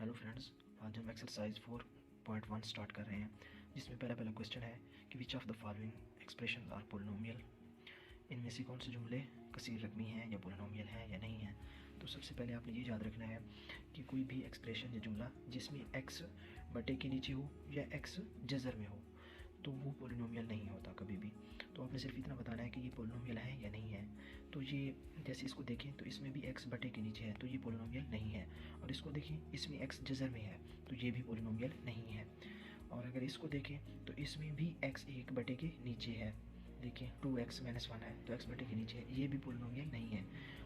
Hello friends, आज हम exercise 4.1 start कर रहे हैं, जिसमें पहला क्वेश्चन है कि which of the following expression are polynomial. इनमें से कौन से जुमले कसीर रकमी हैं या पोलिनोमियल हैं या नहीं हैं। तो सबसे पहले आपने ये याद रखना है कि कोई भी एक्सप्रेशन या जुमला जिसमें x बटे के नीचे हो या x जज़र में हो तो वो पोलिनोमियल नहीं होता कभी भी। तो आपने सिर्फ इतना बताना है कि ये पोलिनोमियल है या नहीं है। तो ये जैसे इसको देखें तो इसमें भी x बटे के नीचे है तो ये पोलिनोमियल नहीं है, और इसको देखें इसमें x जज़र में है तो ये भी पोलिनोमियल नहीं है। और अगर इसको देखें तो इसमें भी x 1 बटे के नीचे है, देखिए 2x - 1 है तो x बटे के नीचे है, ये भी पोलिनोमियल नहीं है।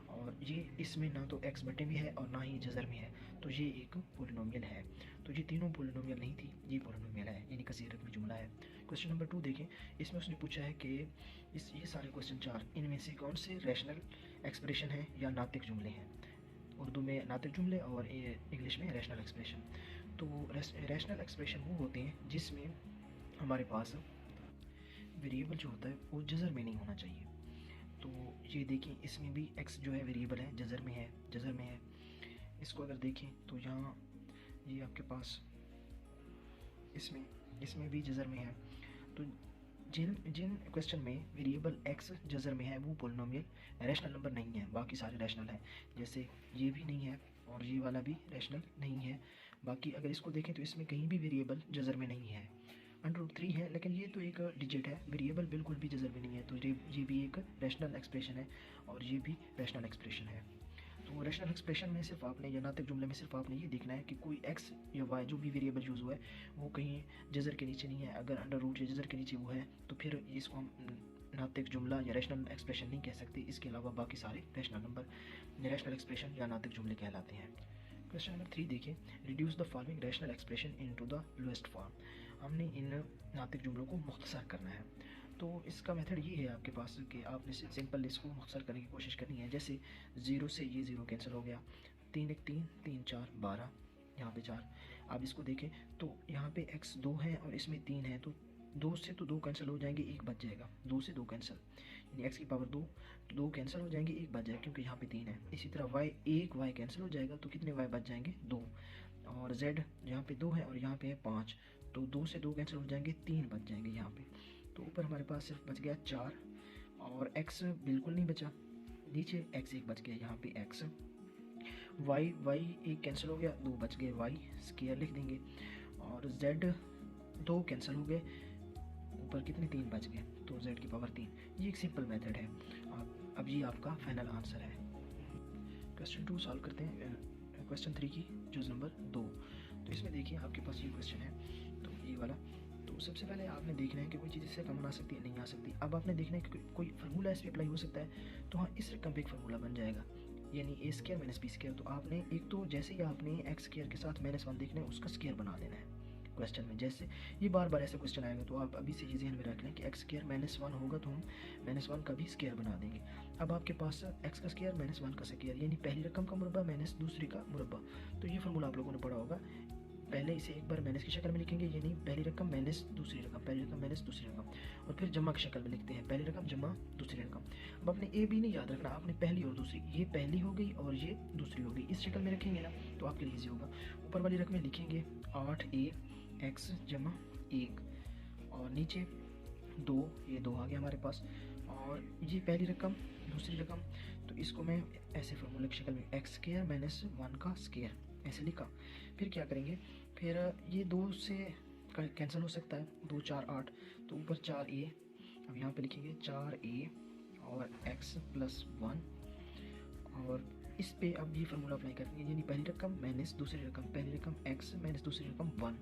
और ये इसमें ना तो x बटे में है और ना ही जज़र में है तो ये एक पोलिनोमियल है। तो ये तीनों पोलिनोमियल नहीं थी, ये पोलिनोमियल है, यानी कसीर रकमी जुमला है। क्वेश्चन नंबर 2 देखें, इसमें उसने पूछा है कि ये सारे क्वेश्चन 4 इनमें से कौन से रैशनल एक्सप्रेशन हैं या नातिक जुमले हैं। उर्दू में नातिक जुमले और इंग्लिश में रैशनल एक्सप्रेशन। तो रैशनल एक्सप्रेशन वो होते हैं जिसमें हमारे पास वेरिएबल जो होता है वो जज़र में नहीं होना चाहिए। तो ये देखें इसमें भी x जो है वेरिएबल है, जज़र में है। इसको अगर देखें तो यहाँ ये आपके पास इसमें भी जज़र में है। तो जिन क्वेश्चन में वेरिएबल x जज़र में है वो पोलिनोमियल रैशनल नंबर नहीं है, बाकी सारे रैशनल हैं। जैसे ये भी नहीं है और ये वाला भी रैशनल नहीं है। बाकी अगर इसको देखें तो इसमें कहीं भी वेरिएबल जज़र में नहीं है। √3 है लेकिन ये तो एक डिजिट है, वेरिएबल बिल्कुल भी जज़र में नहीं है, तो ये भी एक रैशनल एक्सप्रेशन है और ये भी रैशनल एक्सप्रेशन है। तो रैशनल एक्सप्रेशन में सिर्फ आपने या नातिक जुमले में सिर्फ आपने ये देखना है कि कोई x या y जो भी वेरिएबल यूज़ हुआ है वो कहीं जज़र के नीचे नहीं है। अगर √, या जज़र के नीचे वो है तो फिर इसको हम नातिक जुमला या रैशनल एक्सप्रेशन नहीं कह सकते। इसके अलावा बाकी सारे रैशनल नंबर रैशनल एक्सप्रेशन या नातिक जुमले कहलाते हैं। क्वेश्चन नंबर 3 देखिए, reduce the following rational expression into the lowest form. हमने इन नातिक जुमलों को मुख्तसर करना है। तो इसका मेथड ये है आपके पास कि आपने सिंपल इसको मुख्तसर करने की कोशिश करनी है। जैसे 0 से ये 0 कैंसिल हो गया, 3 1 3 3 4 12, यहाँ पे 4। आप इसको देखें तो यहाँ पे x 2 है और इसमें 3 है, तो 2 से तो 2 कैंसिल हो जाएंगे, 1 बच जाएगा। 2 से 2 कैंसिल, यानी x की पावर 2, तो 2 कैंसिल हो जाएंगे, 1 बच जाएगा क्योंकि यहाँ पे 3 है। इसी तरह y, 1 y कैंसिल हो जाएगा तो कितने y बच जाएंगे, 2। और z यहाँ पे 2 है और यहाँ पे है 5, तो 2 से 2 कैंसिल हो जाएंगे, 3 बच जाएंगे यहाँ पे। तो ऊपर हमारे पास सिर्फ बच गया 4 और x बिल्कुल नहीं बचा, नीचे x 1 बच गया, यहाँ पे x। y 1 कैंसिल हो गया, 2 बच गए, y स्क्वायर लिख देंगे। और z 2 कैंसिल हो गए, ऊपर कितने 3 बच गए, तो z की पावर 3। ये एक सिंपल मेथड है। अब ये आपका फाइनल आंसर है। क्वेश्चन 2 सॉल्व करते हैं, क्वेश्चन 3 की जुज़ नंबर 2। तो इसमें देखिए आपके पास ये क्वेश्चन है, तो ये वाला। तो सबसे पहले आपने देखना है कि कोई चीज़ इससे कम आ सकती है, नहीं आ सकती। अब आपने देखना है कि कोई फार्मूला इस पर अप्लाई हो सकता है, तो हाँ इस रकम पे एक फार्मूला बन जाएगा, यानी a² - b²। तो आपने एक तो जैसे ही आपने x² के साथ -1 देखना है उसका स्क्वायर बना देना है क्वेश्चन में। जैसे ये बार बार ऐसे क्वेश्चन आएगा तो आप अभी से ये ज़हन में रख लें कि x² -1 होगा तो हम -1 का भी स्क्वायर बना देंगे। अब आपके पास x का स्क्वायर -1 का स्क्वायर, यानी पहली रकम का मुरब्बा माइनस दूसरी का मुरब्बा। तो ये फार्मूला आप लोगों ने पढ़ा होगा। पहले इसे एक बार माइनस की शक्ल में लिखेंगे, यानी पहली रकम माइनस दूसरी रकम, पहली रकम माइनस दूसरी रकम, और फिर जमा की शक्ल में लिखते हैं, पहली रकम जमा दूसरी रकम। अब आपने ए बी नहीं याद रखना, आपने पहली और दूसरी, ये पहली हो गई और ये दूसरी हो गई, इस शक्ल में रखेंगे ना तो आपके लिए ईजी होगा। ऊपर वाली रकमें लिखेंगे 8a x जमा 1, और नीचे 2, ये 2 आ गया हमारे पास, और ये पहली रकम दूसरी रकम। तो इसको मैं ऐसे फार्मूले की शक्ल में x² - 1 का स्क्वायर ऐसे लिखा। फिर क्या करेंगे, फिर ये 2 से कैंसिल हो सकता है, 2 4 8, तो ऊपर 4a। अब यहाँ पे लिखेंगे 4a और x + 1, और इस पे अब ये फार्मूला अप्लाई करेंगे, यानी पहली रकम माइनस दूसरी रकम, पहली रकम x माइनस दूसरी रकम 1,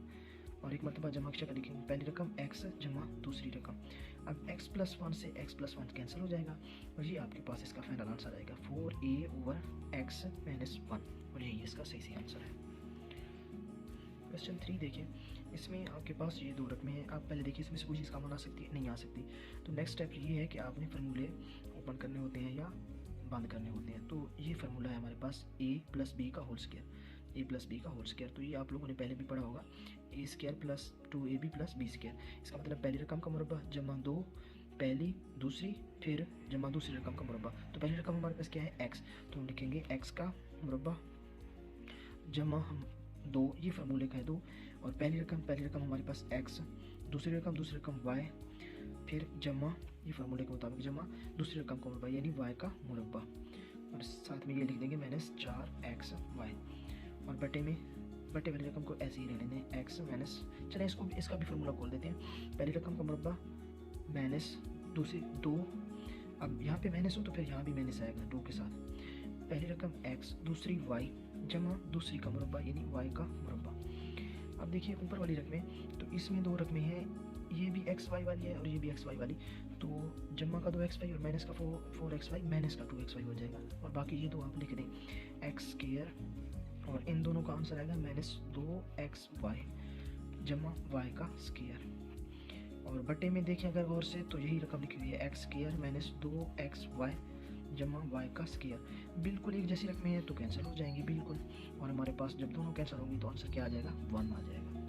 और एक मरतबा जमा की शक्ल लिखेंगे, पहली रकम x जमा दूसरी रकम। अब x + 1 से x + 1 कैंसिल हो जाएगा और ये आपके पास इसका फाइनल आंसर आएगा 4a/x - 1, और यही इसका सही आंसर है। क्वेश्चन 3 देखिए, इसमें आपके पास ये 2 रकमें हैं। आप पहले देखिए इसमें से कोई चीज़ कम आ सकती है, नहीं आ सकती। तो नेक्स्ट स्टेप ये है कि आपने फार्मूले ओपन करने होते हैं या बंद करने होते हैं। तो ये फार्मूला है हमारे पास a + b का होल स्क्वायर, a + b का होल स्क्वायर। तो ये आप लोगों ने पहले भी पढ़ा होगा, a² + 2ab + b²। इसका मतलब पहली रकम का मुरब्बा जमा 2, पहली दूसरी फिर जमा दूसरी रकम का मुरब्बा। तो पहली रकम हमारे पास क्या है, x, तो हम लिखेंगे x का मुरब्बा जमा हम 2, ये फार्मूले का है 2, और पहली रकम हमारे पास x, दूसरी रकम y, फिर जमा, ये फार्मूले के मुताबिक जमा दूसरी रकम का मुरब्बा यानी y का मुरब्बा, और साथ में ये लिख देंगे -4xy, और बटे वाली रकम को ऐसे ही रहने दें x माइनस, चलें इसका भी फार्मूला खोल देते हैं। पहली रकम का मुरब्बा माइनस दूसरी 2, अब यहाँ पे माइनस हो तो फिर यहाँ भी माइनस आएगा 2 के साथ, पहली रकम x, दूसरी y, जमा दूसरी का मुरब्बा यानी y का मुरब्बा। अब देखिए ऊपर वाली रकमें, तो इसमें 2 रकमें हैं, ये भी xy वाली है और ये भी xy वाली, तो जमा का 2xy और माइनस का 4xy माइनस का 2xy हो जाएगा, और बाकी ये 2 आप लिख दें x², और इन दोनों का आंसर आएगा -2xy जमा y का स्क्वायर। और बटे में देखें अगर गौर से तो यही रकम लिखी हुई है x² -2xy जमा y का स्क्वायर। बिल्कुल एक जैसी रकमें हैं तो कैंसिल हो जाएंगी बिल्कुल, और हमारे पास जब दोनों कैंसिल होंगी तो आंसर क्या आ जाएगा 1 आ जाएगा।